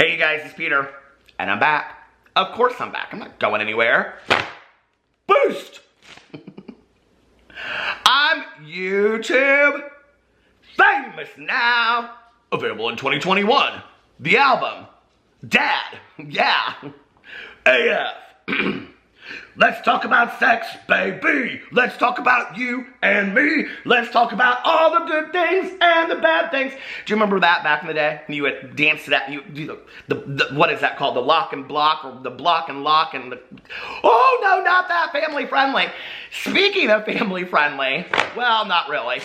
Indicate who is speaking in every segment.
Speaker 1: Hey you guys, it's Peter, and I'm back. Of course I'm back. I'm not going anywhere. Boost! I'm YouTube famous now. Available in 2021. The album, Dad, yeah, AF. Let's talk about sex, baby. Let's talk about you and me. Let's talk about all the good things and the bad things. Do you remember that back in the day? You would dance to that. You do the what is that called? The lock and block, or the block and lock and the... Oh, no, not that. Family friendly. Speaking of family friendly, well, not really.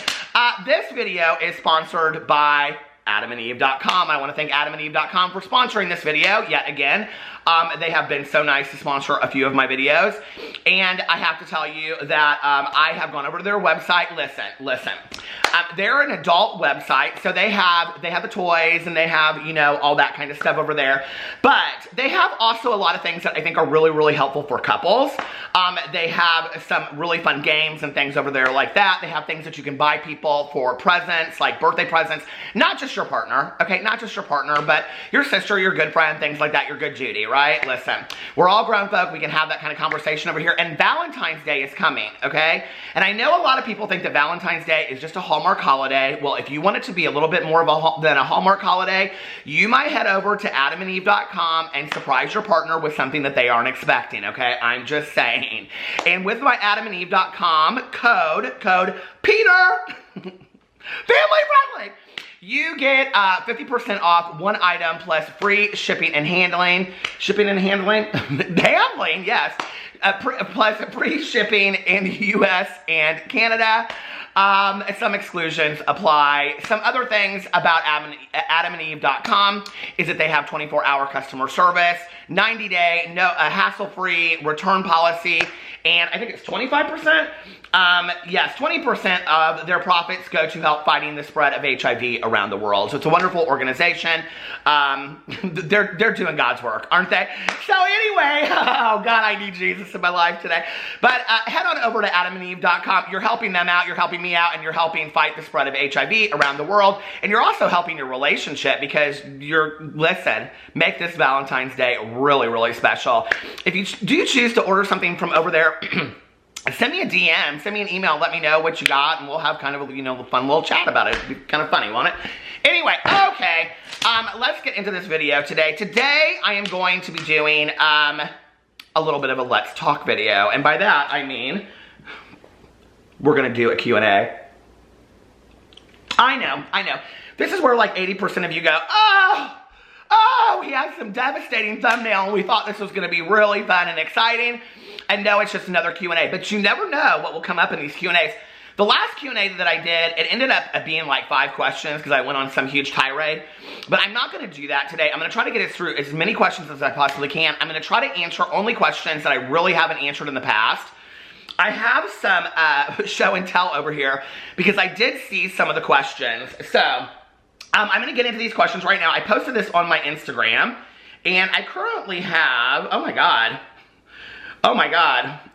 Speaker 1: This video is sponsored by AdamandEve.com. I want to thank AdamandEve.com for sponsoring this video yet again. They have been so nice to sponsor a few of my videos, and I have to tell you that I have gone over to their website. Listen. They're an adult website, so they have the toys and they have, you know, all that kind of stuff over there. But they have also a lot of things that I think are really, really helpful for couples. They have some really fun games and things over there like that. They have things that you can buy people for presents, like birthday presents. Not just your partner, okay? Not just your partner, but your sister, your good friend, things like that, your good Judy, right? Listen, we're all grown folk. We can have that kind of conversation over here. And Valentine's Day is coming, okay? And I know a lot of people think that Valentine's Day is just a Hallmark holiday. Well, if you want it to be a little bit more of than a Hallmark holiday, you might head over to AdamandEve.com and surprise your partner with something that they aren't expecting, okay? I'm just saying. And with my AdamandEve.com code Peter, family friendly, you get 50% off one item plus free shipping and handling. Shipping and handling? Handling, yes. Plus free shipping in the US and Canada. Some exclusions apply. Some other things about AdamandEve.com is that they have 24-hour customer service, 90-day, hassle-free return policy, and I think it's 25%. Yes, 20% of their profits go to help fighting the spread of HIV around the world. So it's a wonderful organization. They're doing God's work, aren't they? So anyway, oh God, I need Jesus in my life today. But head on over to AdamandEve.com. You're helping them out, you're helping me out, and you're helping fight the spread of HIV around the world. And you're also helping your relationship because listen, make this Valentine's Day really, really special. If you do choose to order something from over there, send me a DM, send me an email, let me know what you got, and we'll have kind of a, a fun little chat about it. It'd be kind of funny, won't it? Anyway, okay, let's get into this video today. Today, I am going to be doing a little bit of a let's talk video, and by that, I mean, we're gonna do a Q&A. I know. This is where like 80% of you go, oh, he has some devastating thumbnail, and we thought this was gonna be really fun and exciting. And no, it's just another Q&A, but you never know what will come up in these Q&As. The last Q&A that I did, it ended up being like 5 questions because I went on some huge tirade. But I'm not going to do that today. I'm going to try to get us through as many questions as I possibly can. I'm going to try to answer only questions that I really haven't answered in the past. I have some show and tell over here because I did see some of the questions. So I'm going to get into these questions right now. I posted this on my Instagram, and I currently have, oh my God,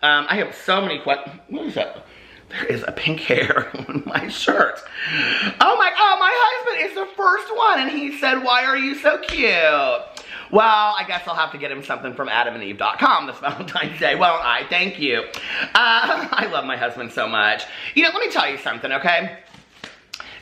Speaker 1: I have so many questions. What is that? There is a pink hair on my shirt. Oh my husband is the first one, and he said, why are you so cute? Well, I guess I'll have to get him something from AdamandEve.com this Valentine's Day, won't I? Thank you. I love my husband so much. You know, let me tell you something, okay?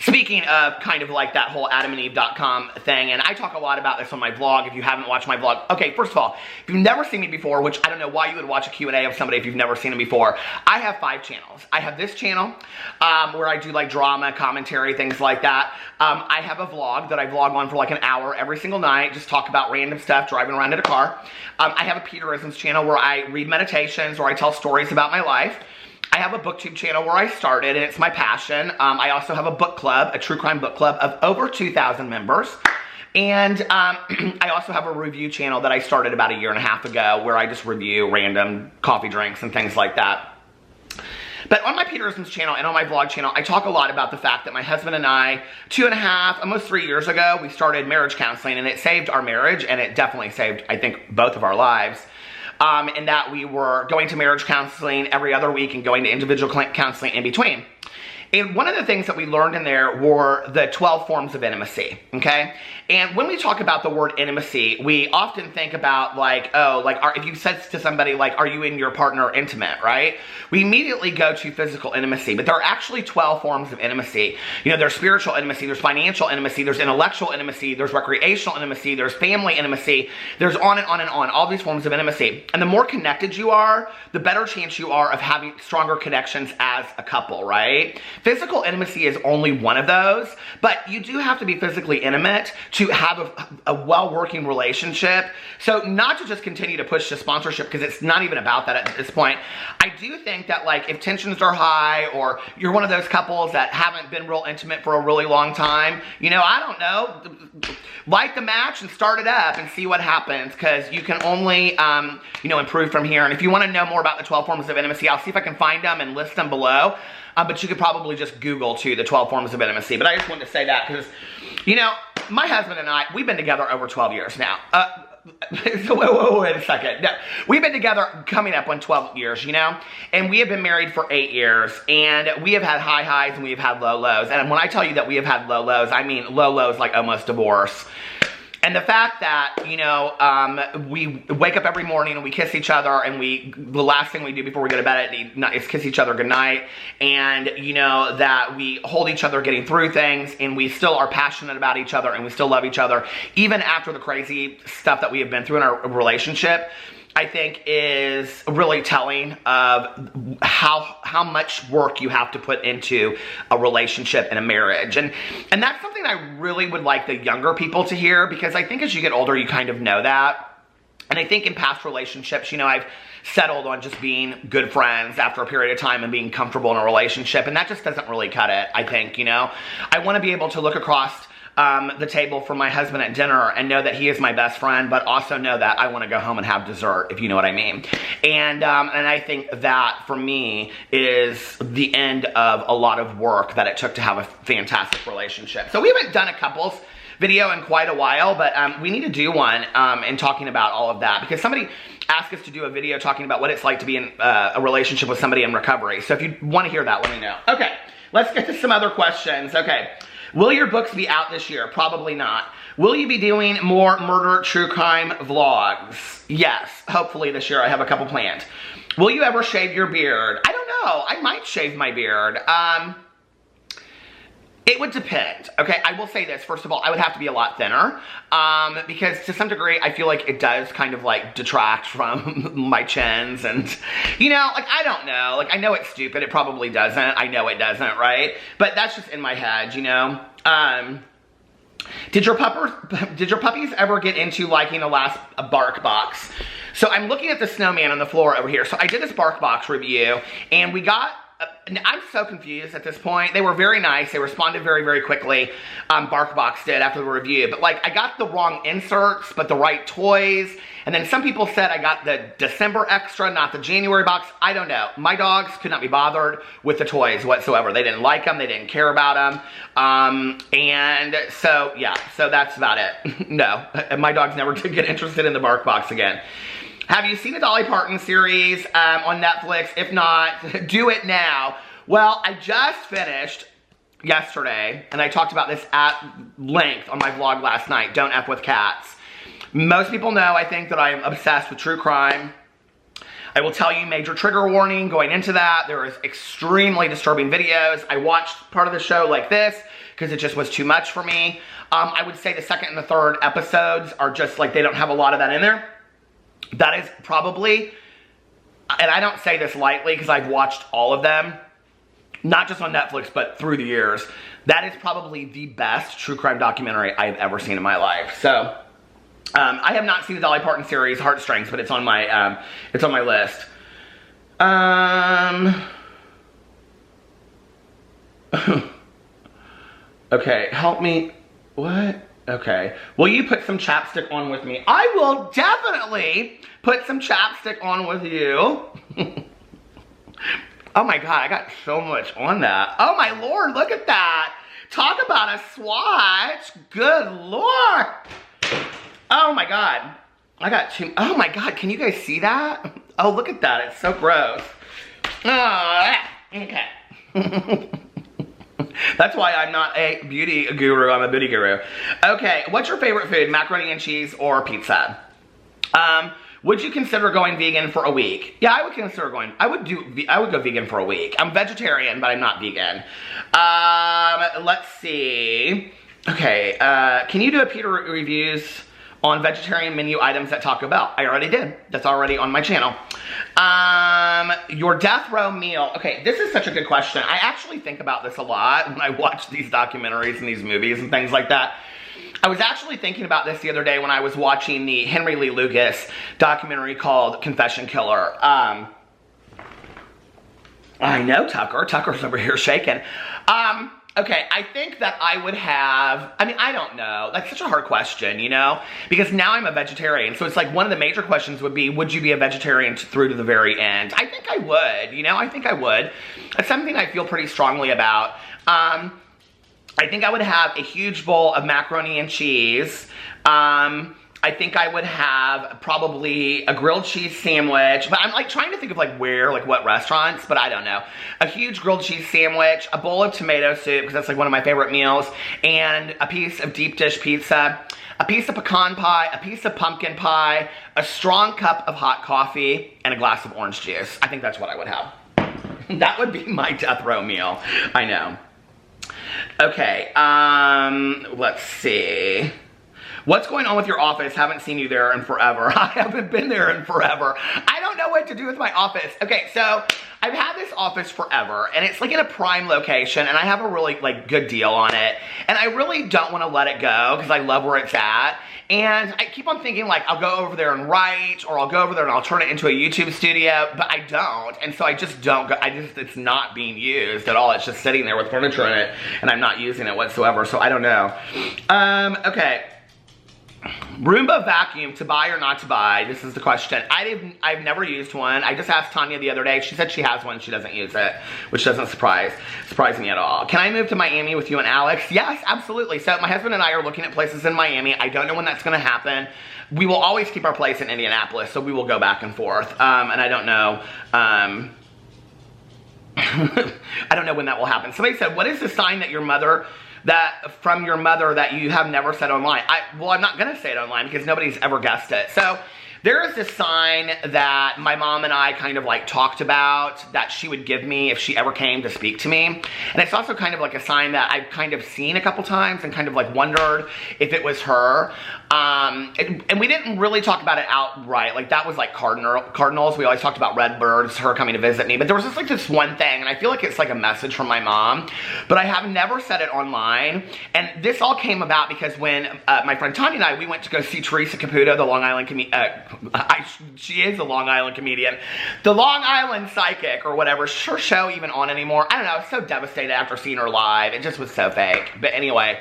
Speaker 1: Speaking of kind of like that whole AdamandEve.com thing, and I talk a lot about this on my vlog if you haven't watched my vlog. Okay, first of all, if you've never seen me before, which I don't know why you would watch a Q&A of somebody if you've never seen them before, I have 5 channels. I have this channel where I do like drama, commentary, things like that. I have a vlog that I vlog on for like an hour every single night, just talk about random stuff, driving around in a car. I have a Peterisms channel where I read meditations or I tell stories about my life. I have a booktube channel where I started, and it's my passion. I also have a book club, a true crime book club of over 2,000 members. And I also have a review channel that I started about 1.5 years ago where I just review random coffee drinks and things like that. But on my Peterisms channel and on my vlog channel, I talk a lot about the fact that my husband and I, 2.5, almost 3 years ago, we started marriage counseling, and it saved our marriage, and it definitely saved, I think, both of our lives. In that we were going to marriage counseling every other week and going to individual counseling in between. And one of the things that we learned in there were the 12 forms of intimacy, okay? And when we talk about the word intimacy, we often think about like, oh, like if you said to somebody like, are you and your partner intimate, right? We immediately go to physical intimacy, but there are actually 12 forms of intimacy. You know, there's spiritual intimacy, there's financial intimacy, there's intellectual intimacy, there's recreational intimacy, there's family intimacy, there's on and on and on, all these forms of intimacy. And the more connected you are, the better chance you are of having stronger connections as a couple, right? Physical intimacy is only one of those, but you do have to be physically intimate to have a well-working relationship. So not to just continue to push the sponsorship, because it's not even about that at this point. I do think that like if tensions are high, or you're one of those couples that haven't been real intimate for a really long time, you know, I don't know, light the match and start it up and see what happens, because you can only, you know, improve from here. And if you want to know more about the 12 forms of intimacy, I'll see if I can find them and list them below. But you could probably just Google, too, the 12 forms of intimacy. But I just wanted to say that because, you know, my husband and I, we've been together over 12 years now. So wait a second. No, we've been together coming up on 12 years, you know? And we have been married for 8 years. And we have had high highs and we have had low lows. And when I tell you that we have had low lows, I mean low lows like almost divorce. And the fact that, you know, we wake up every morning and we kiss each other, and the last thing we do before we go to bed at night is kiss each other goodnight, and, you know, that we hold each other getting through things, and we still are passionate about each other, and we still love each other, even after the crazy stuff that we have been through in our relationship, I think is really telling of how much work you have to put into a relationship and a marriage. And that's something I really would like the younger people to hear, because I think as you get older, you kind of know that. And I think in past relationships, you know, I've settled on just being good friends after a period of time and being comfortable in a relationship. And that just doesn't really cut it, I think, you know. I want to be able to look across the table for my husband at dinner and know that he is my best friend, but also know that I want to go home and have dessert, if you know what I mean. And I think that for me is the end of a lot of work that it took to have a fantastic relationship. So we haven't done a couples video in quite a while, but we need to do one and talking about all of that, because somebody asked us to do a video talking about what it's like to be in a relationship with somebody in recovery. So if you want to hear that, let me know. Okay, let's get to some other questions. Okay. Will your books be out this year? Probably not. Will you be doing more murder true crime vlogs? Yes, hopefully this year. I have a couple planned. Will you ever shave your beard? I don't know. I might shave my beard. It would depend. Okay, I will say this. First of all, I would have to be a lot thinner because to some degree, I feel like it does kind of like detract from my chins, and you know, like I don't know. Like I know it's stupid. It probably doesn't. I know it doesn't, right? But that's just in my head, you know. Did your puppies ever get into liking the last bark box? So I'm looking at the snowman on the floor over here. So I did this bark box review, and we got. I'm so confused at this point. They were very nice. They responded very, very quickly. BarkBox did after the review. But like, I got the wrong inserts, but the right toys. And then some people said I got the December extra, not the January box. I don't know. My dogs could not be bothered with the toys whatsoever. They didn't like them. They didn't care about them. And so, yeah. So that's about it. No. My dogs never did get interested in the BarkBox again. Have you seen the Dolly Parton series on Netflix? If not, do it now. Well, I just finished yesterday, and I talked about this at length on my vlog last night, Don't F With Cats. Most people know, I think, that I am obsessed with true crime. I will tell you, major trigger warning going into that. There is extremely disturbing videos. I watched part of the show like this because it just was too much for me. I would say the second and the third episodes are just like, they don't have a lot of that in there. That is probably, and I don't say this lightly because I've watched all of them, not just on Netflix, but through the years. That is probably the best true crime documentary I have ever seen in my life. So, I have not seen the Dolly Parton series, Heartstrings, but it's on my list. Okay, help me. What? Okay. Will you put some chapstick on with me? I will definitely put some chapstick on with you. Oh my God, I got so much on that. Oh my Lord, look at that. Talk about a swatch. Good Lord. Oh my God. I got too, oh my God, can you guys see that? Oh, look at that, it's so gross. Oh, okay. That's why I'm not a beauty guru, I'm a booty guru. Okay, what's your favorite food, macaroni and cheese or pizza? Would you consider going vegan for a week? Yeah, I would consider going, I would go vegan for a week. I'm vegetarian, but I'm not vegan. Let's see. Okay, can you do a Peter reviews on vegetarian menu items at Taco Bell? I already did. That's already on my channel. Your death row meal. Okay, this is such a good question. I actually think about this a lot when I watch these documentaries and these movies and things like that. I was actually thinking about this the other day when I was watching the Henry Lee Lucas documentary called Confession Killer. I know Tucker. Tucker's over here shaking. Okay, I think that I would have, I mean, I don't know. That's such a hard question, you know? Because now I'm a vegetarian. So it's like one of the major questions would be, would you be a vegetarian through to the very end? I think I would, you know? I think I would. That's something I feel pretty strongly about. I think I would have a huge bowl of macaroni and cheese. I think I would have probably a grilled cheese sandwich, but I'm like trying to think of like where, like what restaurants, but I don't know. A huge grilled cheese sandwich, a bowl of tomato soup, because that's like one of my favorite meals, and a piece of deep dish pizza, a piece of pecan pie, a piece of pumpkin pie, a strong cup of hot coffee, and a glass of orange juice. I think that's what I would have. That would be my death row meal. I know. Okay, let's see. What's going on with your office? Haven't seen you there in forever. I haven't been there in forever. I don't know what to do with my office. Okay, so I've had this office forever, and it's like in a prime location, and I have a really like good deal on it, and I really don't want to let it go because I love where it's at. And I keep on thinking like I'll go over there and write, or I'll go over there and I'll turn it into a YouTube studio, but I don't. And so I just don't go, it's not being used at all. It's just sitting there with furniture in it, and I'm not using it whatsoever, so I don't know. Okay. Roomba vacuum, to buy or not to buy? This is the question. I've never used one. I just asked Tanya the other day. She said she has one. She doesn't use it, which doesn't surprise me at all. Can I move to Miami with you and Alex? Yes, absolutely. So my husband and I are looking at places in Miami. I don't know when that's going to happen. We will always keep our place in Indianapolis, so we will go back and forth. And I don't know. I don't know when that will happen. Somebody said, what is the sign that from your mother that you have never said online? Well, I'm not going to say it online because nobody's ever guessed it. So there is this sign that my mom and I kind of like talked about that she would give me if she ever came to speak to me. And it's also kind of like a sign that I've kind of seen a couple times and kind of like wondered if it was her. And we didn't really talk about it outright. Like that was like cardinals. We always talked about redbirds, her coming to visit me. But there was just like this one thing, and I feel like it's like a message from my mom. But I have never said it online. And this all came about because when my friend Tanya and I, we went to go see Teresa Caputo, the Long Island she is a Long Island comedian. The Long Island Psychic or whatever. Is her show even on anymore? I don't know. I was so devastated after seeing her live. It just was so fake. But anyway,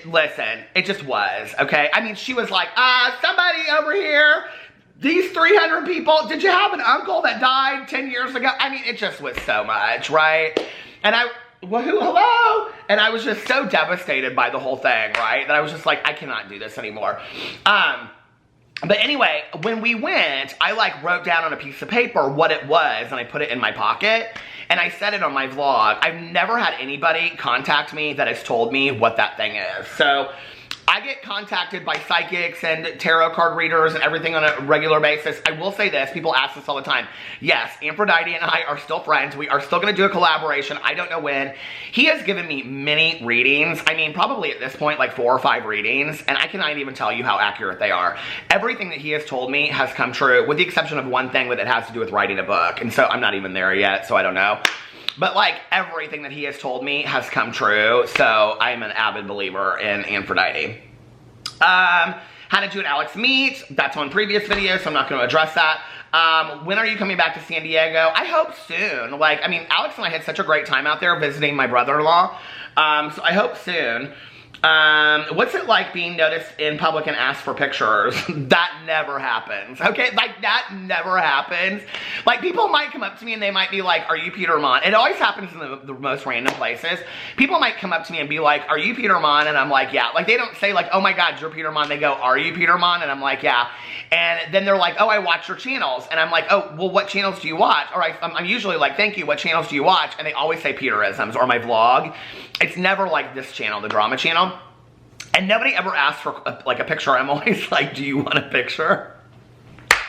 Speaker 1: listen, it just was, okay? I mean, she was like, somebody over here, these 300 people, did you have an uncle that died 10 years ago? I mean, it just was so much, right? And hello? And I was just so devastated by the whole thing, right? That I was just like, I cannot do this anymore. But anyway, when we went, I like wrote down on a piece of paper what it was, and I put it in my pocket, and I said it on my vlog. I've never had anybody contact me that has told me what that thing is. So I get contacted by psychics and tarot card readers and everything on a regular basis. I will say this, people ask this all the time. Yes, Aphrodite and I are still friends. We are still going to do a collaboration. I don't know when. He has given me many readings. I mean, probably at this point, like 4 or 5 readings, and I cannot even tell you how accurate they are. Everything that he has told me has come true, with the exception of one thing that it has to do with writing a book, and so I'm not even there yet, so I don't know. But like everything that he has told me has come true, so I'm an avid believer in Aphrodite. How did you and Alex meet? That's on previous videos, so I'm not going to address that. When are you coming back to San Diego? I hope soon. Like, I mean, Alex and I had such a great time out there visiting my brother-in-law, so I hope soon. What's it like being noticed in public and asked for pictures? That never happens, okay? Like, that never happens. Like, people might come up to me and they might be like, are you Peter Monn? It always happens in the most random places. People might come up to me and be like, are you Peter Monn? And I'm like, yeah. Like, they don't say like, oh my God, you're Peter Monn. They go, are you Peter Monn? And I'm like, yeah. And then they're like, oh, I watch your channels. And I'm like, oh, well, what channels do you watch? Or I'm usually like, thank you, what channels do you watch? And they always say Peterisms or my vlog. It's never like this channel, the drama channel. And nobody ever asks for like a picture. I'm always like, do you want a picture?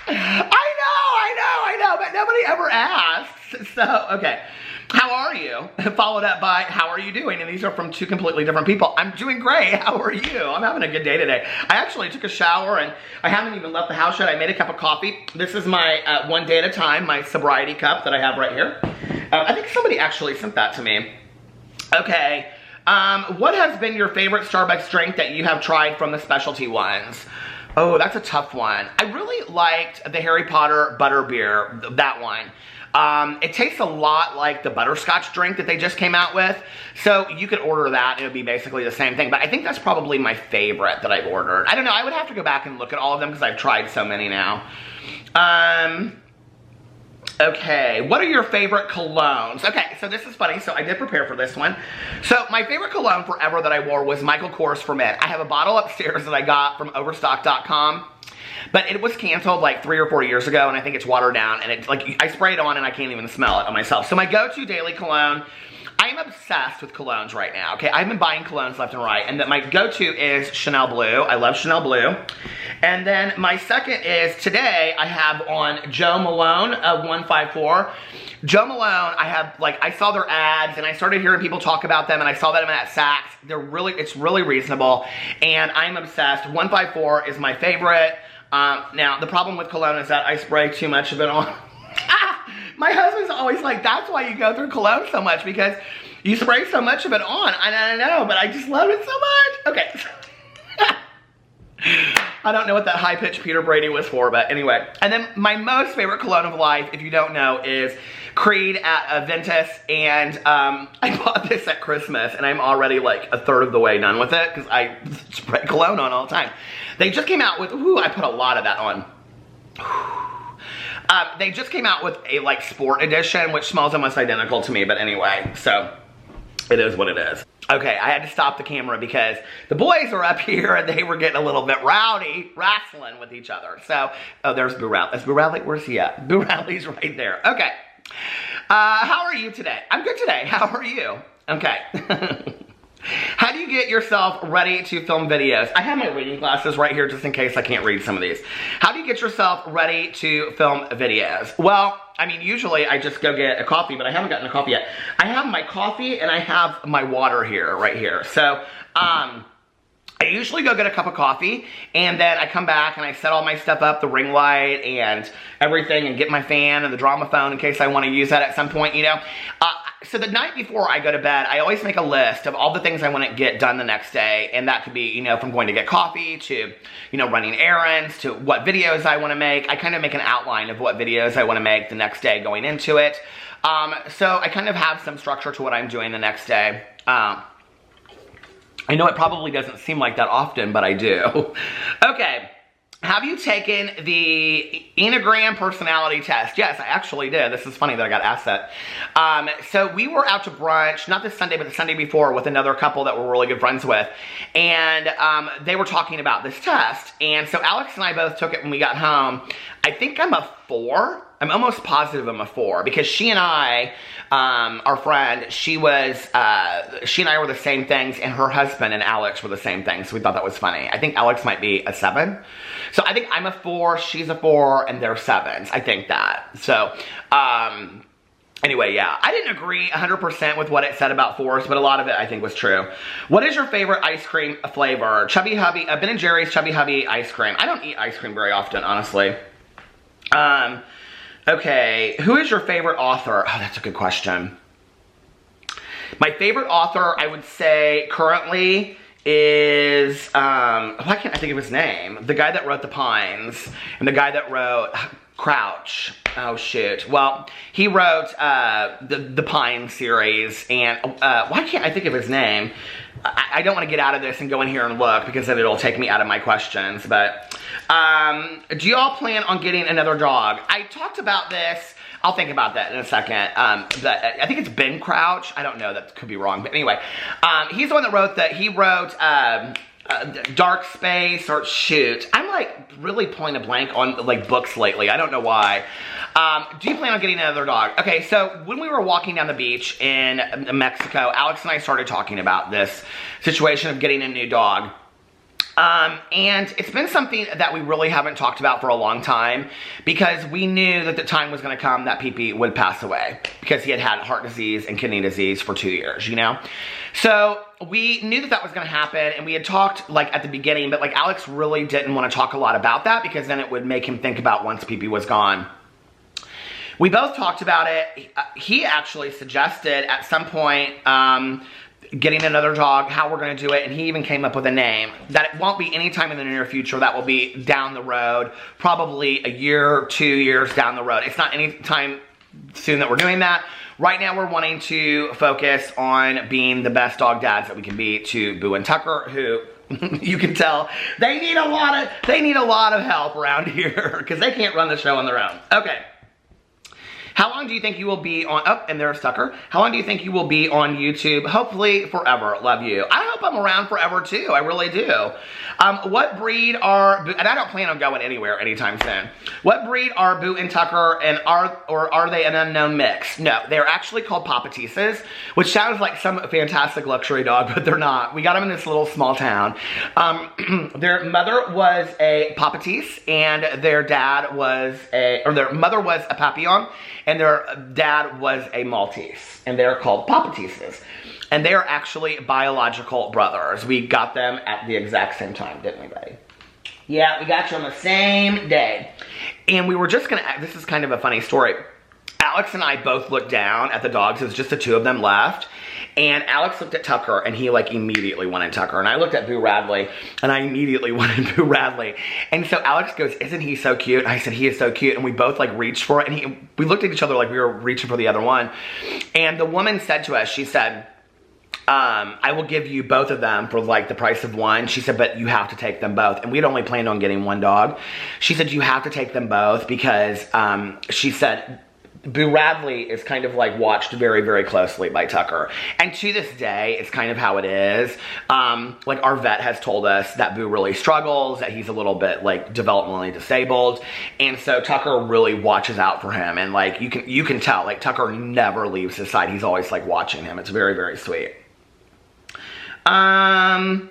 Speaker 1: I know, but nobody ever asks. So, okay. How are you? Followed up by, how are you doing? And these are from two completely different people. I'm doing great. How are you? I'm having a good day today. I actually took a shower and I haven't even left the house yet. I made a cup of coffee. This is my one day at a time, my sobriety cup that I have right here. I think somebody actually sent that to me. Okay. What has been your favorite Starbucks drink that you have tried from the specialty ones? Oh, that's a tough one. I really liked the Harry Potter butterbeer, that one. It tastes a lot like the butterscotch drink that they just came out with. So you could order that and it would be basically the same thing. But I think that's probably my favorite that I've ordered. I don't know, I would have to go back and look at all of them because I've tried so many now. Okay, what are your favorite colognes? Okay, so this is funny. So I did prepare for this one. So my favorite cologne forever that I wore was Michael Kors for Men. I have a bottle upstairs that I got from Overstock.com. But it was canceled like 3 or 4 years ago, and I think it's watered down, and it's like, I spray it on and I can't even smell it on myself. So my go-to daily cologne, I am obsessed with colognes right now, okay? I've been buying colognes left and right, and my go-to is Chanel Blue. I love Chanel Blue. And then my second is, today I have on Joe Malone of 154. Joe Malone, I saw their ads, and I started hearing people talk about them, and I saw them at Saks. It's really reasonable, and I'm obsessed. 154 is my favorite. Now, the problem with cologne is that I spray too much of it on. My husband's always like, that's why you go through cologne so much, because you spray so much of it on. I know, but I just love it so much. Okay. I don't know what that high-pitched Peter Brady was for, but anyway. And then my most favorite cologne of life, if you don't know, is Creed at Aventus. And I bought this at Christmas, and I'm already like a third of the way done with it, because I spray cologne on all the time. They just came out with, ooh, I put a lot of that on. They just came out with a like sport edition, which smells almost identical to me, but anyway, so it is what it is. Okay, I had to stop the camera because the boys are up here and they were getting a little bit rowdy, wrestling with each other. So, oh, there's Boo Rally. Is Boo Rally? Where's he at? Boo Rally's right there. Okay. How are you today? I'm good today. How are you? Okay. How do you get yourself ready to film videos? I have my reading glasses right here just in case I can't read some of these. How do you get yourself ready to film videos? Well, I mean, usually I just go get a coffee, but I haven't gotten a coffee yet. I have my coffee and I have my water here, right here. So, I usually go get a cup of coffee, and then I come back and I set all my stuff up, the ring light and everything, and get my fan and the drama phone in case I want to use that at some point, you know. So the night before I go to bed, I always make a list of all the things I want to get done the next day, and that could be, you know, from going to get coffee to, you know, running errands to what videos I want to make. I kind of make an outline of what videos I want to make the next day going into it. So I kind of have some structure to what I'm doing the next day. I know it probably doesn't seem like that often, but I do. Okay. Have you taken the Enneagram personality test? Yes, I actually did. This is funny that I got asked that. So we were out to brunch, not this Sunday, but the Sunday before, with another couple that we're really good friends with. And they were talking about this test. And so Alex and I both took it when we got home. I think I'm a 4. I'm almost positive I'm a 4, because she and I, our friend, she and I were the same things, and her husband and Alex were the same things, so we thought that was funny. I think Alex might be a 7. So I think I'm a 4, she's a 4, and they're 7s. I think that. So, anyway, yeah. I didn't agree 100% with what it said about 4s, but a lot of it I think was true. What is your favorite ice cream flavor? Chubby Hubby, Ben & Jerry's Chubby Hubby ice cream. I don't eat ice cream very often, honestly. Okay, who is your favorite author? Oh, that's a good question. My favorite author, I would say, currently is, why can't I think of his name? The guy that wrote The Pines, and the guy that wrote Crouch. Oh, shoot. Well, he wrote the Pine series, and why can't I think of his name? I don't want to get out of this and go in here and look because then it'll take me out of my questions. But do y'all plan on getting another dog? I talked about this. I'll think about that in a second. I think it's Ben Crouch. I don't know. That could be wrong. But anyway, he's the one that wrote that. He wrote Dark Space or shoot. I'm like really pulling a blank on like books lately. I don't know why. Do you plan on getting another dog? Okay, so when we were walking down the beach in Mexico, Alex and I started talking about this situation of getting a new dog. And it's been something that we really haven't talked about for a long time because we knew that the time was going to come that Pee-Pee would pass away because he had had heart disease and kidney disease for 2 years, you know? So we knew that that was going to happen, and we had talked like at the beginning, but like Alex really didn't want to talk a lot about that because then it would make him think about once Pee-Pee was gone. We both talked about it. He actually suggested at some point, getting another dog, how we're going to do it, and he even came up with a name. That it won't be anytime in the near future. That will be down the road, probably a year, 2 years down the road. It's not any time soon that we're doing that. Right now, we're wanting to focus on being the best dog dads that we can be to Boo and Tucker, who you can tell they need a lot of help around here because they can't run the show on their own. Okay. How long do you think you will be on, oh, and there's Tucker. How long do you think you will be on YouTube? Hopefully forever. Love you. I hope I'm around forever too. I really do. What breed are, and I don't plan on going anywhere anytime soon. What breed are Boo and Tucker, and are they an unknown mix? No, they're actually called Papatisas, which sounds like some fantastic luxury dog, but they're not. We got them in this little small town. Their mother was a Papatis, and their dad was their mother was a Papillon, and their dad was a Maltese, and they're called Papatisas. And they're actually biological brothers. We got them at the exact same time, didn't we, buddy? Yeah, we got you on the same day. And we were just gonna, this is kind of a funny story. Alex and I both looked down at the dogs. It was just the two of them left. And Alex looked at Tucker, and he like immediately wanted Tucker. And I looked at Boo Radley, and I immediately wanted Boo Radley. And so Alex goes, "Isn't he so cute?" And I said, "He is so cute." And we both like reached for it, and we looked at each other like we were reaching for the other one. And the woman said to us, she said, I will give you both of them for like the price of one. She said, but you have to take them both. And we'd only planned on getting one dog. She said, you have to take them both because she said, Boo Radley is kind of like watched very, very closely by Tucker. And to this day, it's kind of how it is. Like our vet has told us that Boo really struggles, that he's a little bit like developmentally disabled. And so Tucker really watches out for him. And like you can tell, like Tucker never leaves his side. He's always like watching him. It's very, very sweet. In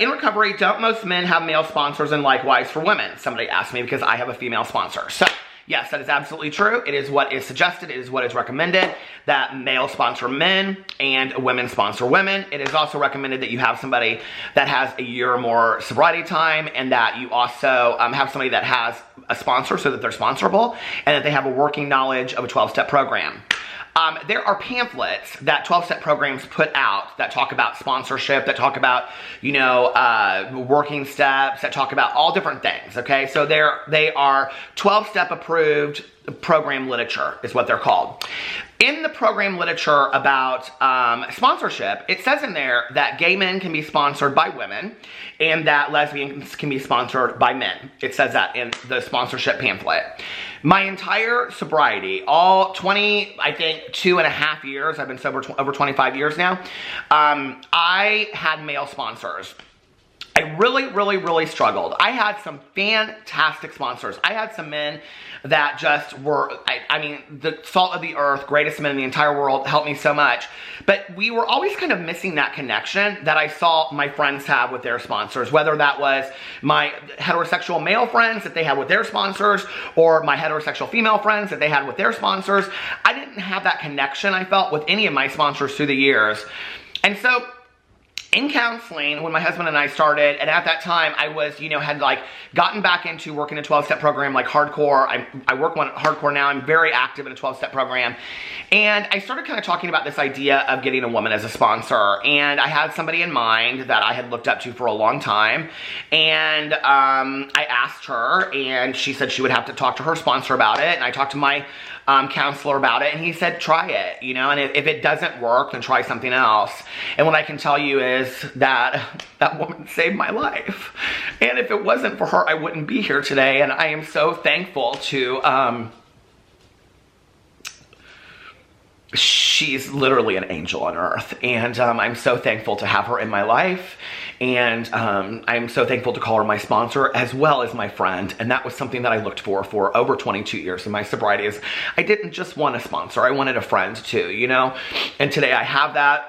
Speaker 1: recovery, don't most men have male sponsors and likewise for women? Somebody asked me because I have a female sponsor. So yes, that is absolutely true. It is what is suggested. It is what is recommended that male sponsor men and women sponsor women. It is also recommended that you have somebody that has a year or more sobriety time and that you also have somebody that has a sponsor so that they're sponsorable and that they have a working knowledge of a 12-step program. There are pamphlets that 12-step programs put out that talk about sponsorship, that talk about, you know, working steps, that talk about all different things, okay? So they are 12-step approved program literature is what they're called. In the program literature about sponsorship, it says in there that gay men can be sponsored by women and that lesbians can be sponsored by men. It says that in the sponsorship pamphlet. My entire sobriety, all 20, I think 2.5 years, I've been sober over 25 years now, I had male sponsors. I really struggled. I had some fantastic sponsors. I had some men that just were, I mean, the salt of the earth, greatest men in the entire world, helped me so much. But we were always kind of missing that connection that I saw my friends have with their sponsors, whether that was my heterosexual male friends that they had with their sponsors or my heterosexual female friends that they had with their sponsors. I didn't have that connection, I felt, with any of my sponsors through the years. And so in counseling, when my husband and I started, and at that time I was, you know, had like gotten back into working a 12-step program like hardcore. I work on hardcore now. I'm very active in a 12-step program. And I started kind of talking about this idea of getting a woman as a sponsor. And I had somebody in mind that I had looked up to for a long time. And I asked her, and she said she would have to talk to her sponsor about it. And I talked to my counselor about it, and he said, try it, you know, and if it doesn't work, then try something else. And what I can tell you is that that woman saved my life. And if it wasn't for her, I wouldn't be here today. And I am so thankful to, she's literally an angel on earth. And I'm so thankful to have her in my life. And I'm so thankful to call her my sponsor as well as my friend. And that was something that I looked for over 22 years in my sobriety. Is I didn't just want a sponsor, I wanted a friend too, you know? And today I have that.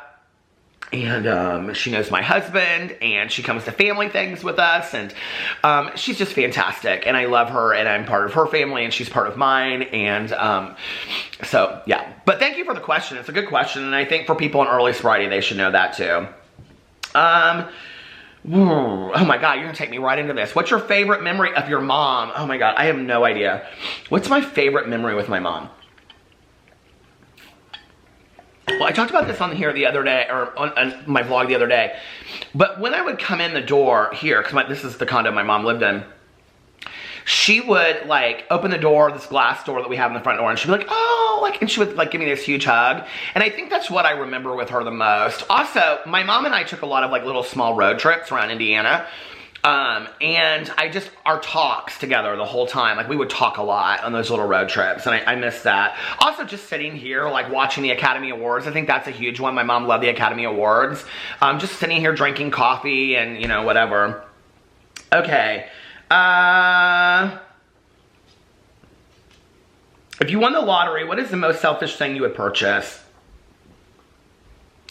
Speaker 1: And she knows my husband, and she comes to family things with us, and she's just fantastic, and I love her, and I'm part of her family, and she's part of mine, and so, yeah. But thank you for the question. It's a good question, and I think for people in early sobriety, they should know that too. Oh my God, you're gonna take me right into this. What's your favorite memory of your mom? Oh my God, I have no idea. What's my favorite memory with my mom? Well, I talked about this on here the other day, or on my vlog the other day, but when I would come in the door here, because this is the condo my mom lived in, she would like open the door, this glass door that we have in the front door, and she'd be like, oh, like, and she would like give me this huge hug. And I think that's what I remember with her the most. Also, my mom and I took a lot of like little small road trips around Indiana. And our talks together the whole time, like we would talk a lot on those little road trips, and I miss that. Also, just sitting here, like watching the Academy Awards, I think that's a huge one. My mom loved the Academy Awards. Just sitting here drinking coffee and, you know, whatever. Okay. If you won the lottery, what is the most selfish thing you would purchase?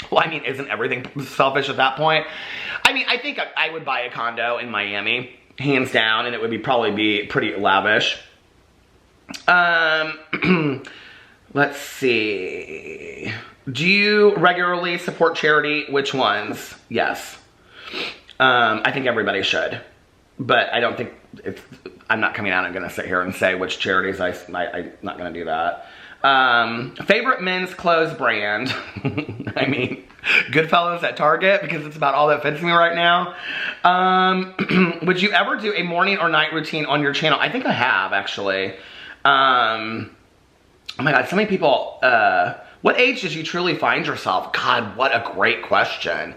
Speaker 1: Well, I mean, isn't everything selfish at that point? I mean, I think I would buy a condo in Miami, hands down, and it would probably be pretty lavish. Let's see. Do you regularly support charity? Which ones? Yes. I think everybody should. But I don't think I'm not coming out and going to sit here and say which charities I'm not going to do that. Favorite men's clothes brand. I mean, Goodfellas at Target, because it's about all that fits me right now. Would you ever do a morning or night routine on your channel? I think I have, actually. Oh my God, so many people, what age did you truly find yourself? God, what a great question.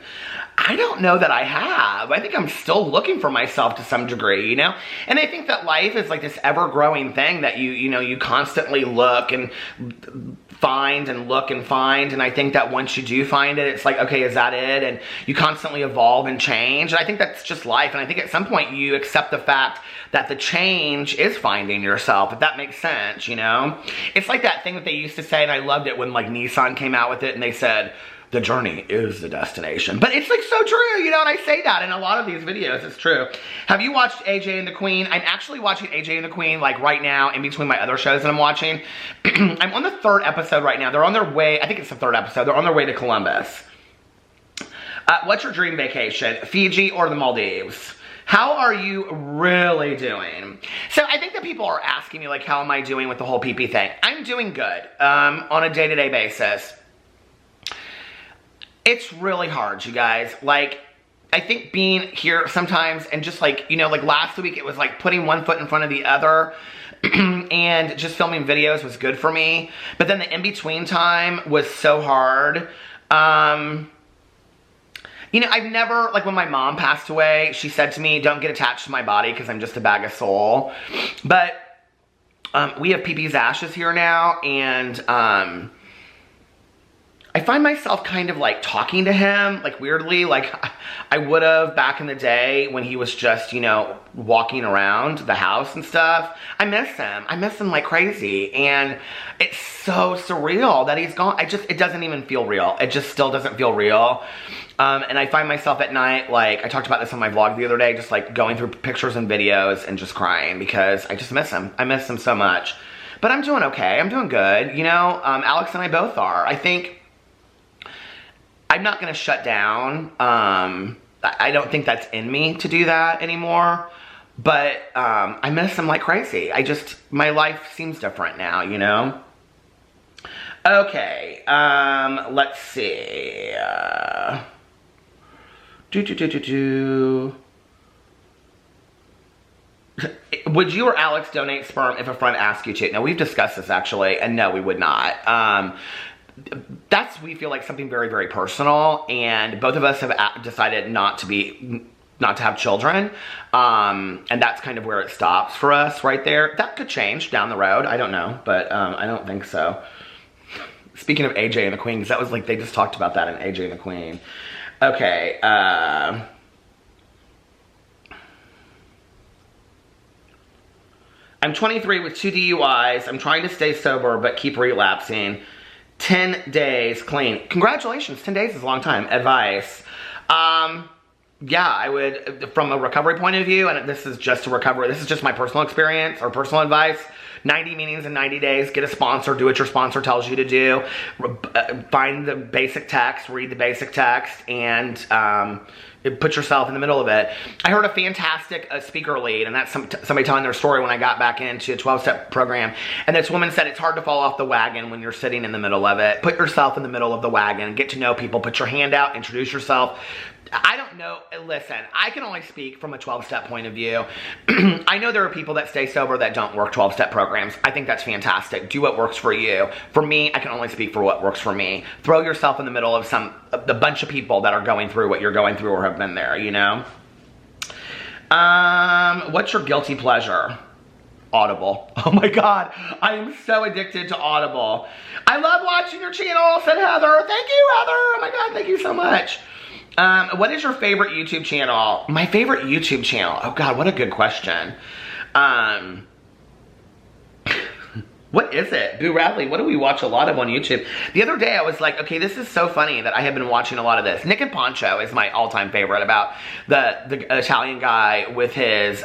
Speaker 1: I don't know that I have. I think I'm still looking for myself to some degree, you know? And I think that life is like this ever-growing thing that you constantly look and find and look and find. And I think that once you do find it, it's like, okay, is that it? And you constantly evolve and change. And I think that's just life. And I think at some point you accept the fact that the change is finding yourself, if that makes sense, you know? It's like that thing that they used to say, and I loved it when like Nissan came out with it, and they said, the journey is the destination. But it's like so true, you know, and I say that in a lot of these videos, it's true. Have you watched AJ and the Queen? I'm actually watching AJ and the Queen like right now in between my other shows that I'm watching. I'm on the 3rd episode right now. They're on their way, I think it's the 3rd episode, they're on their way to Columbus. What's your dream vacation? Fiji or the Maldives? How are you really doing? So I think that people are asking me like, how am I doing with the whole PP thing? I'm doing good on a day-to-day basis. It's really hard, you guys. Like, I think being here sometimes and just like, you know, like last week it was like putting one foot in front of the other and just filming videos was good for me. But then the in-between time was so hard. You know, I've never, like when my mom passed away, she said to me, don't get attached to my body because I'm just a bag of soul. But we have PP's ashes here now, and I find myself kind of like talking to him, like weirdly, like I would have back in the day when he was just, you know, walking around the house and stuff. I miss him. I miss him like crazy. And it's so surreal that he's gone. It doesn't even feel real. It just still doesn't feel real. And I find myself at night, like I talked about this on my vlog the other day, just like going through pictures and videos and just crying because I just miss him. I miss him so much. But I'm doing okay. I'm doing good. You know, Alex and I both are. I think I'm not going to shut down. I don't think that's in me to do that anymore. But I miss him like crazy. My life seems different now, you know? Okay, let's see. Would you or Alex donate sperm if a friend asked you to? Now, we've discussed this actually, and no, we would not. That's, we feel like, something very, very personal, and both of us have decided not to have children, and that's kind of where it stops for us right there. That could change down the road, I don't know, but I don't think so. Speaking of AJ and the Queen, because that was like, they just talked about that in AJ and the Queen. Okay, I'm 23 with 2 DUIs. I'm trying to stay sober, but keep relapsing. 10 days clean. Congratulations, 10 days is a long time. Advice. Yeah, I would, from a recovery point of view, and this is just a recovery, this is just my personal experience or personal advice, 90 meetings in 90 days, get a sponsor, do what your sponsor tells you to do, find the basic text, read the basic text, and put yourself in the middle of it. I heard a fantastic speaker lead, and that's somebody telling their story when I got back into a 12-step program, and this woman said it's hard to fall off the wagon when you're sitting in the middle of it. Put yourself in the middle of the wagon, get to know people, put your hand out, introduce yourself. I don't know, listen, I can only speak from a 12-step point of view. I know there are people that stay sober that don't work 12-step programs. I think that's fantastic. Do what works for you. For me, I can only speak for what works for me. Throw yourself in the middle of the bunch of people that are going through what you're going through or have been there, you know? What's your guilty pleasure? Audible. Oh my God, I am so addicted to Audible. I love watching your channel, said Heather. Thank you, Heather. Oh my God, thank you so much. What is your favorite YouTube channel? My favorite YouTube channel? Oh God, what a good question. What is it? Boo Radley, what do we watch a lot of on YouTube? The other day I was like, okay, this is so funny that I have been watching a lot of this. Nick and Poncho is my all-time favorite, about the Italian guy with his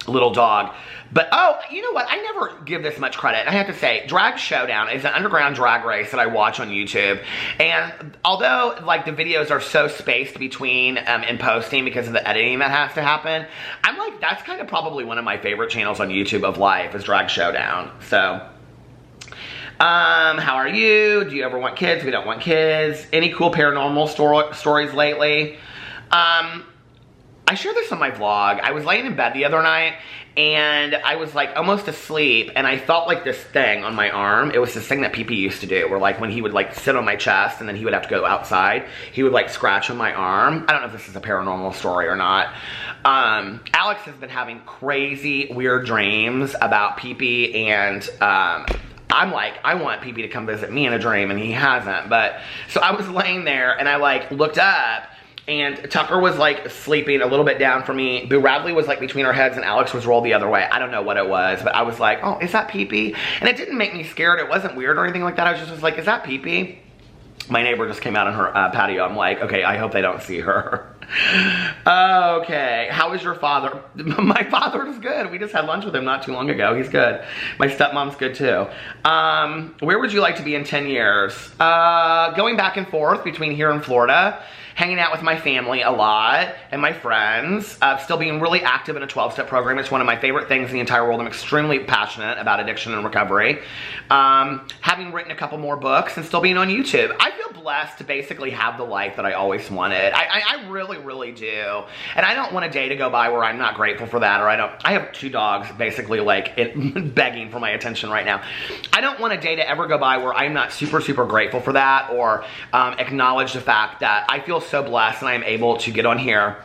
Speaker 1: little dog. But, oh, you know what? I never give this much credit. I have to say, Drag Showdown is an underground drag race that I watch on YouTube. And although, like, the videos are so spaced between and posting because of the editing that has to happen, I'm like, that's kind of probably one of my favorite channels on YouTube of life is Drag Showdown. So, how are you? Do you ever want kids? We don't want kids. Any cool paranormal stories lately? I shared this on my vlog. I was laying in bed the other night, and I was like almost asleep, and I felt like this thing on my arm. It was this thing that Pee-Pee used to do, where like when he would like sit on my chest and then he would have to go outside, he would like scratch on my arm. I don't know if this is a paranormal story or not. Alex has been having crazy, weird dreams about Pee-Pee, and I'm like, I want Pee-Pee to come visit me in a dream, and he hasn't. But so I was laying there, and I like looked up, and Tucker was like sleeping a little bit down for me. Boo Radley was like between our heads, and Alex was rolled the other way. I don't know what it was, but I was like, oh, is that Pee-Pee? And it didn't make me scared. It wasn't weird or anything like that. I was just like, is that Pee-Pee? My neighbor just came out on her patio. I'm like, okay, I hope they don't see her. Okay, how is your father? My father is good. We just had lunch with him not too long ago. He's good. My stepmom's good too. Where would you like to be in 10 years? Going back and forth between here and Florida, hanging out with my family a lot and my friends, still being really active in a 12-step program. It's one of my favorite things in the entire world. I'm extremely passionate about addiction and recovery. Having written a couple more books and still being on YouTube. I feel blessed to basically have the life that I always wanted. I really, really do. And I don't want a day to go by where I'm not grateful for that, or I have 2 dogs basically like begging for my attention right now. I don't want a day to ever go by where I'm not super, super grateful for that, or acknowledge the fact that I feel so blessed and I am able to get on here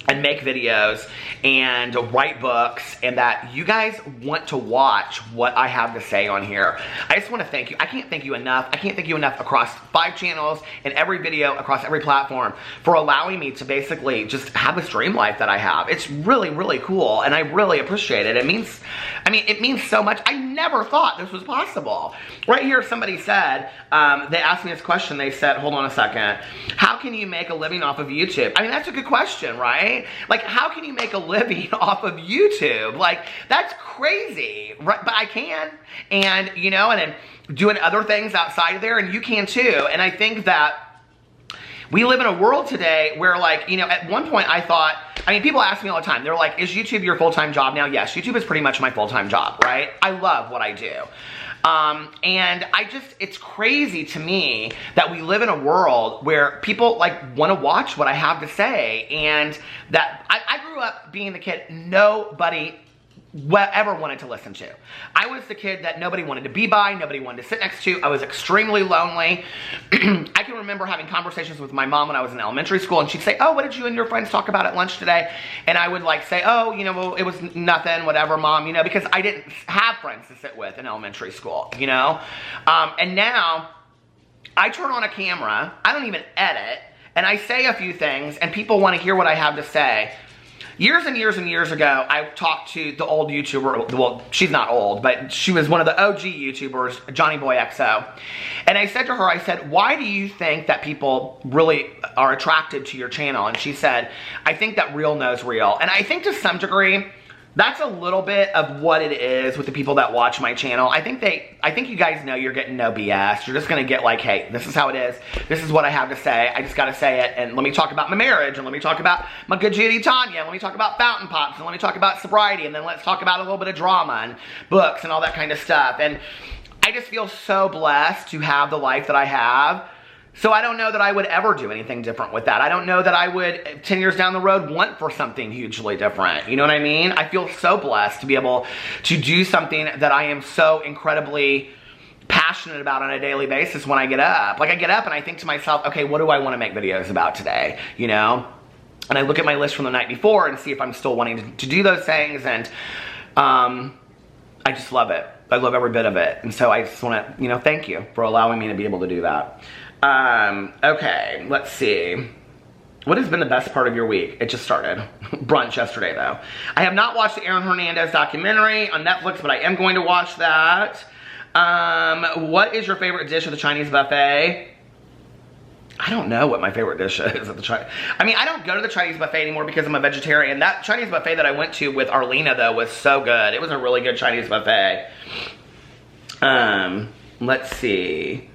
Speaker 1: and make videos and write books, and that you guys want to watch what I have to say on here. I just want to thank you. I can't thank you enough. I can't thank you enough across 5 channels and every video across every platform for allowing me to basically just have this dream life that I have. It's really, really cool, and I really appreciate it. It means so much. I never thought this was possible. Right here, somebody said, they asked me this question. They said, hold on a second, how can you make a living off of YouTube? I mean, that's a good question, right? Like, how can you make a living off of YouTube? Like, that's crazy, right? But I can, and you know, and then doing other things outside of there, and you can too. And I think that we live in a world today where, like, you know, at one point I thought, I mean, people ask me all the time, they're like, is YouTube your full-time job now? Yes, YouTube is pretty much my full-time job, right? I love what I do. And it's crazy to me that we live in a world where people like want to watch what I have to say, and that I grew grew up being the kid nobody ever wanted to listen to. I was the kid that nobody wanted to be by, nobody wanted to sit next to. I was extremely lonely. I can remember having conversations with my mom when I was in elementary school, and she'd say, oh, what did you and your friends talk about at lunch today? And I would like say, oh, you know, well, it was nothing, whatever, Mom, you know, because I didn't have friends to sit with in elementary school, you know? And now I turn on a camera, I don't even edit, and I say a few things, and people want to hear what I have to say. Years and years and years ago, I talked to the old YouTuber, well, she's not old, but she was one of the OG YouTubers, Johnny Boy XO. And I said to her, I said, why do you think that people really are attracted to your channel? And she said, I think that real knows real. And I think to some degree, that's a little bit of what it is with the people that watch my channel. I think you guys know you're getting no BS. You're just gonna get like, hey, this is how it is. This is what I have to say. I just gotta say it. And let me talk about my marriage. And let me talk about my good Judy Tanya. And let me talk about fountain pops. And let me talk about sobriety. And then let's talk about a little bit of drama and books and all that kind of stuff. And I just feel so blessed to have the life that I have. So I don't know that I would ever do anything different with that. I don't know that I would, 10 years down the road, want for something hugely different. You know what I mean? I feel so blessed to be able to do something that I am so incredibly passionate about on a daily basis when I get up. Like, I get up and I think to myself, okay, what do I want to make videos about today? You know? And I look at my list from the night before and see if I'm still wanting to do those things. And I just love it. I love every bit of it. And so I just want to, you know, thank you for allowing me to be able to do that. Okay, let's see. What has been the best part of your week? It just started. Brunch yesterday, though. I have not watched the Aaron Hernandez documentary on Netflix, but I am going to watch that. What is your favorite dish at the Chinese buffet? I don't know what my favorite dish is at the Chinese. I mean, I don't go to the Chinese buffet anymore because I'm a vegetarian. That Chinese buffet that I went to with Arlena, though, was so good. It was a really good Chinese buffet. Let's see.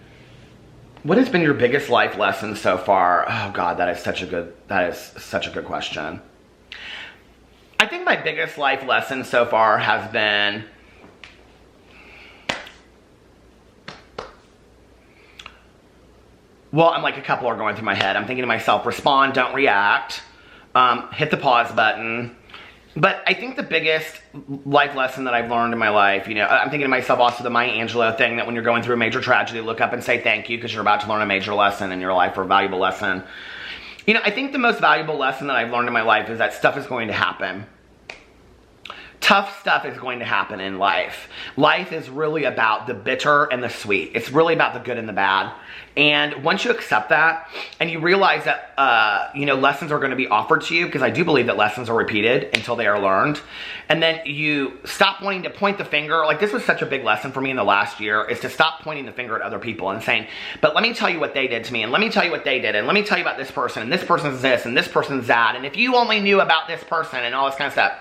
Speaker 1: What has been your biggest life lesson so far? Oh God, that is such a good question. I think my biggest life lesson so far has been well, I'm like a couple are going through my head. I'm thinking to myself, respond, don't react. Hit the pause button. But I think the biggest life lesson that I've learned in my life, you know, I'm thinking to myself also the Maya Angelou thing, that when you're going through a major tragedy, look up and say thank you because you're about to learn a major lesson in your life, or a valuable lesson. You know, I think the most valuable lesson that I've learned in my life is that stuff is going to happen. Tough stuff is going to happen in life. Life is really about the bitter and the sweet. It's really about the good and the bad. And once you accept that and you realize that, you know, lessons are going to be offered to you, because I do believe that lessons are repeated until they are learned. And then you stop wanting to point the finger. Like, this was such a big lesson for me in the last year, is to stop pointing the finger at other people and saying, but let me tell you what they did to me, and let me tell you what they did, and let me tell you about this person, and this person's this, and this person's that, and if you only knew about this person and all this kind of stuff.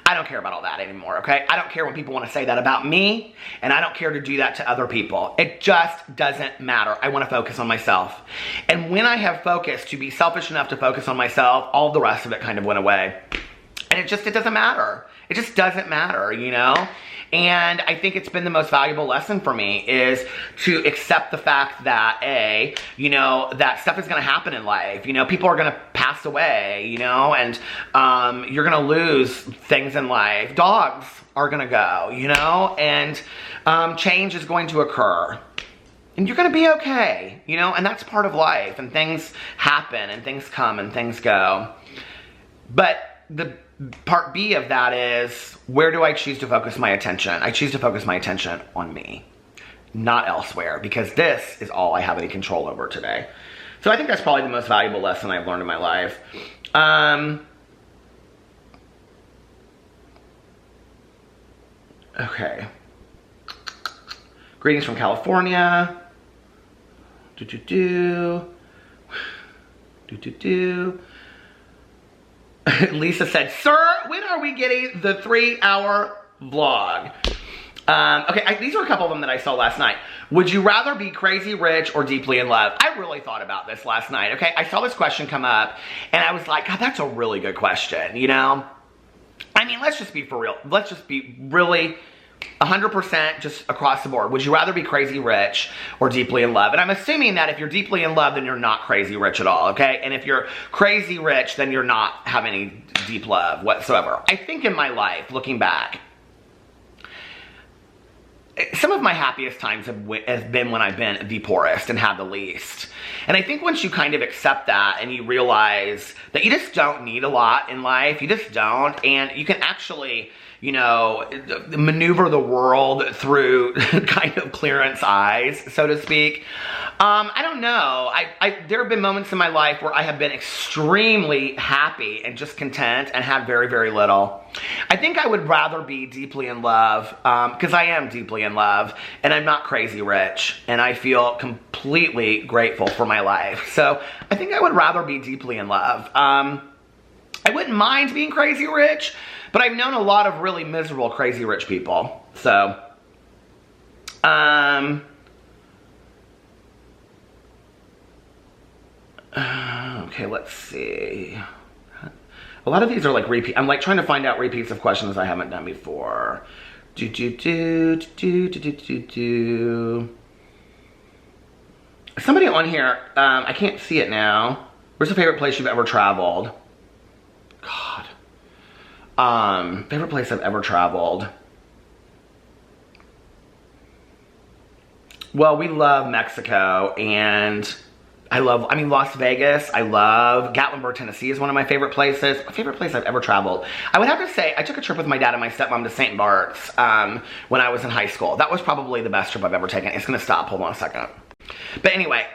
Speaker 1: I don't care about all that anymore, okay? I don't care when people want to say that about me, and I don't care to do that to other people. It just doesn't matter. I want to focus on myself. And when I have focused to be selfish enough to focus on myself, all the rest of it kind of went away. And it doesn't matter. It just doesn't matter, you know? And I think it's been the most valuable lesson for me, is to accept the fact that, you know, that stuff is going to happen in life. You know, people are going to pass away, you know, and you're going to lose things in life. Dogs are going to go, you know, and change is going to occur. And you're going to be okay, you know, and that's part of life. And things happen, and things come, and things go. But the part B of that is, where do I choose to focus my attention? I choose to focus my attention on me, not elsewhere, because this is all I have any control over today. So I think that's probably the most valuable lesson I've learned in my life. Okay. Greetings from California. Lisa said, sir, when are we getting the 3-hour vlog? Okay, these are a couple of them that I saw last night. Would you rather be crazy rich or deeply in love? I really thought about this last night, okay? I saw this question come up, and I was like, God, that's a really good question, you know? I mean, let's just be for real. Let's just be really 100% just across the board. Would you rather be crazy rich or deeply in love? And I'm assuming that if you're deeply in love, then you're not crazy rich at all, okay? And if you're crazy rich, then you're not having any deep love whatsoever. I think in my life, looking back, some of my happiest times have been when I've been the poorest and had the least. And I think once you kind of accept that and you realize that you just don't need a lot in life, you just don't, and you can actually, you know, maneuver the world through kind of clearance eyes, so to speak. I don't know. There have been moments in my life where I have been extremely happy and just content and had very, very little. I think I would rather be deeply in love, because I am deeply in love, and I'm not crazy rich, and I feel completely grateful for my life. So I think I would rather be deeply in love. I wouldn't mind being crazy rich, but I've known a lot of really miserable crazy rich people. So, okay, let's see. A lot of these are like repeat. I'm like trying to find out repeats of questions I haven't done before. Somebody on here, I can't see it now. Where's the favorite place you've ever traveled? God. Favorite place I've ever traveled. Well, we love Mexico, and I mean, Las Vegas, I love. Gatlinburg, Tennessee is one of my favorite places. My favorite place I've ever traveled. I would have to say, I took a trip with my dad and my stepmom to St. Bart's when I was in high school. That was probably the best trip I've ever taken. It's gonna stop, hold on a second. But anyway,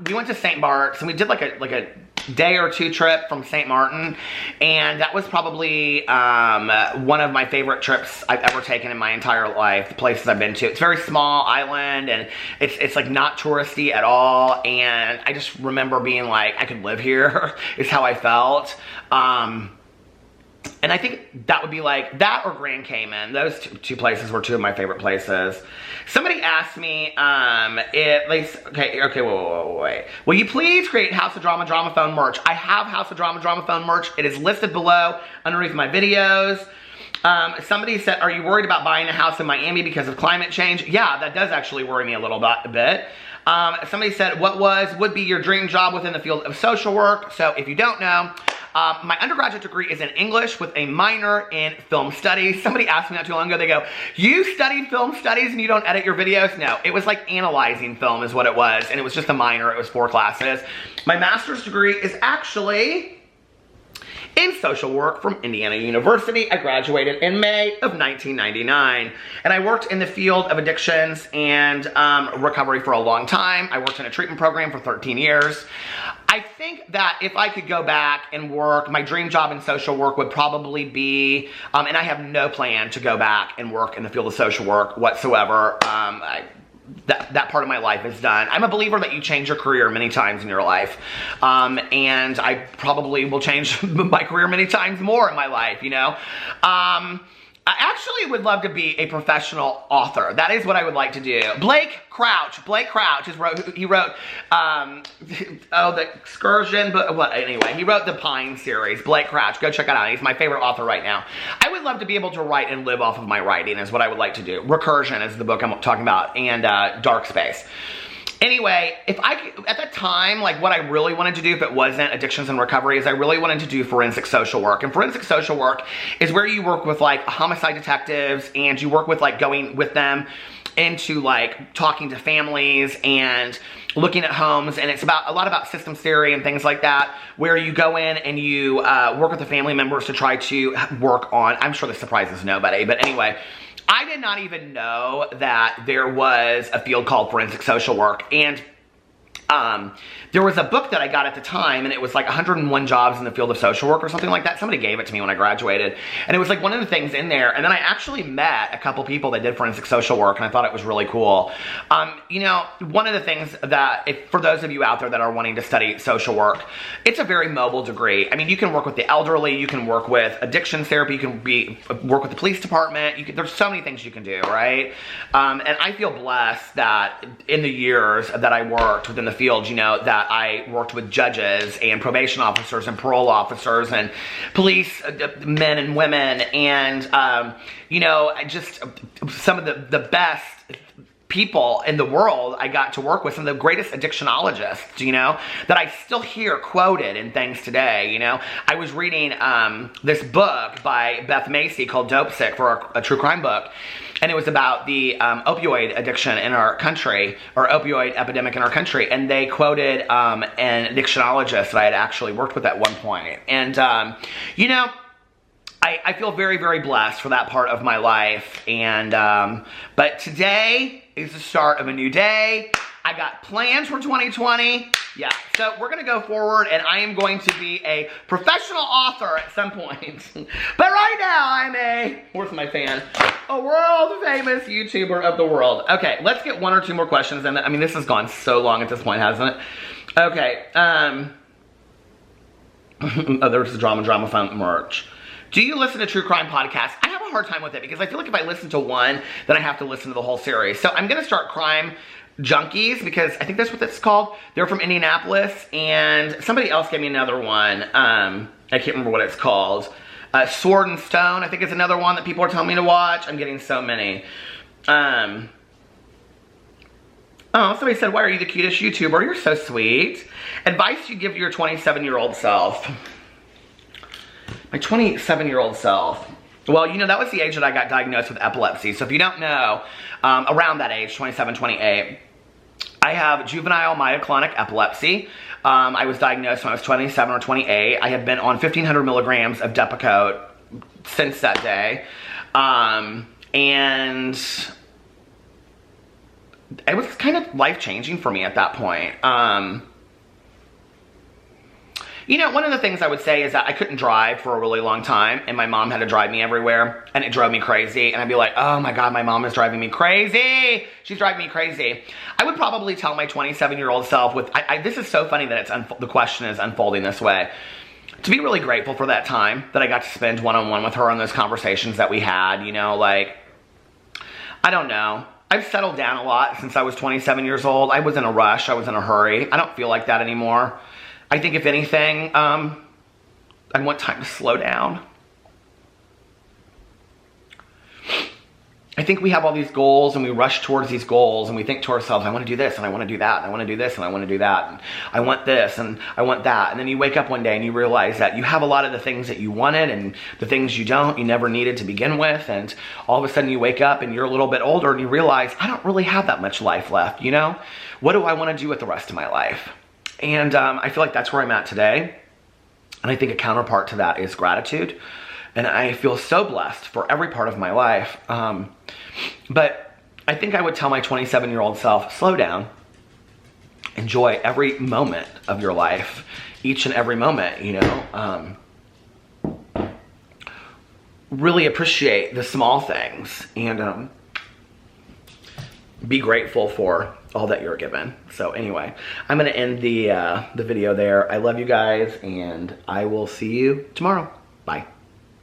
Speaker 1: we went to St. Bart's, and we did like a day or two trip from St. Martin, and that was probably one of my favorite trips I've ever taken in my entire life, the places I've been to. It's a very small island, and it's like not touristy at all, and I just remember being like, I could live here, is how I felt. And I think that would be like, that or Grand Cayman. Those two places were two of my favorite places. Somebody asked me, okay, wait. Will you please create House of Drama Dramaphone merch? I have House of Drama Dramaphone merch. It is listed below underneath my videos. Somebody said, are you worried about buying a house in Miami because of climate change? Yeah, that does actually worry me a little bit. Somebody said, what would be your dream job within the field of social work? So if you don't know, my undergraduate degree is in English with a minor in film studies. Somebody asked me not too long ago, they go, you studied film studies and you don't edit your videos? No, it was like analyzing film is what it was, and it was just a minor, it was 4 classes. My master's degree is actually in social work from Indiana University. I graduated in May of 1999, and I worked in the field of addictions and recovery for a long time. I worked in a treatment program for 13 years. I think that if I could go back and work, my dream job in social work would probably be, and I have no plan to go back and work in the field of social work whatsoever. That part of my life is done. I'm a believer that you change your career many times in your life. And I probably will change my career many times more in my life, you know. I actually would love to be a professional author. That is what I would like to do. Blake Crouch he wrote, The Excursion, but well, anyway, he wrote the Pine series. Blake Crouch, go check it out. He's my favorite author right now. I would love to be able to write and live off of my writing is what I would like to do. Recursion is the book I'm talking about, and Dark Space. Anyway, if I could, at that time, like what I really wanted to do if it wasn't addictions and recovery is I really wanted to do forensic social work. And forensic social work is where you work with like homicide detectives, and you work with like going with them into like talking to families and looking at homes, and it's about a lot about systems theory and things like that, where you go in and you work with the family members to try to work on, I'm sure this surprises nobody, but anyway, I did not even know that there was a field called forensic social work, and there was a book that I got at the time, and it was like 101 jobs in the field of social work or something like that. Somebody gave it to me when I graduated, and it was like one of the things in there, and then I actually met a couple people that did forensic social work, and I thought it was really cool. You know, one of the things that, for those of you out there that are wanting to study social work, it's a very mobile degree. I mean, you can work with the elderly, you can work with addiction therapy, you can work with the police department, there's so many things you can do, right? And I feel blessed that in the years that I worked within the field, you know, that I worked with judges and probation officers and parole officers and police men and women, and you know, just some of the best people in the world I got to work with, some of the greatest addictionologists, you know, that I still hear quoted in things today, you know. I was reading this book by Beth Macy called Dope Sick, for a true crime book, and it was about the opioid addiction in our country, or opioid epidemic in our country, and they quoted an addictionologist that I had actually worked with at one point. And, you know, I feel very, very blessed for that part of my life, and but today is the start of a new day. I got plans for 2020. Yeah, so we're gonna go forward, and I am going to be a professional author at some point. But right now, I'm where's my fan? A world famous YouTuber of the world. Okay, let's get one or two more questions, and I mean, this has gone so long at this point, hasn't it? Okay, oh, there's the drama funk merch. Do you listen to true crime podcasts? I have a hard time with it because I feel like if I listen to one, then I have to listen to the whole series. So I'm gonna start Crime Junkies, because I think that's what it's called. They're from Indianapolis, and somebody else gave me another one. I can't remember what it's called. Sword and Stone, I think is another one that people are telling me to watch. I'm getting so many. Oh, somebody said, why are you the cutest YouTuber? You're so sweet. Advice you give your 27-year-old self. My 27-year-old self. Well, you know, that was the age that I got diagnosed with epilepsy. So if you don't know, around that age, 27, 28, I have juvenile myoclonic epilepsy. I was diagnosed when I was 27 or 28. I have been on 1,500 milligrams of Depakote since that day. And it was kind of life-changing for me at that point. You know, one of the things I would say is that I couldn't drive for a really long time, and my mom had to drive me everywhere, and it drove me crazy, and I'd be like, oh my God, my mom is driving me crazy. She's driving me crazy. I would probably tell my 27-year-old self with, this is so funny that the question is unfolding this way, to be really grateful for that time that I got to spend one-on-one with her on those conversations that we had, you know, like, I don't know. I've settled down a lot since I was 27 years old. I was in a rush. I was in a hurry. I don't feel like that anymore. I think if anything, I want time to slow down. I think we have all these goals and we rush towards these goals and we think to ourselves, I want to do this and I want to do that and I want to do this and I want to do that and I want this and I want that. And then you wake up one day and you realize that you have a lot of the things that you wanted and the things you never needed to begin with. And all of a sudden you wake up and you're a little bit older and you realize, I don't really have that much life left, you know? What do I want to do with the rest of my life? And I feel like that's where I'm at today. And I think a counterpart to that is gratitude. And I feel so blessed for every part of my life. But I think I would tell my 27-year-old self, slow down. Enjoy every moment of your life. Each and every moment, you know. Really appreciate the small things. And be grateful for all that you're given. So anyway, I'm gonna end the video there. I love you guys, and I will see you tomorrow. Bye.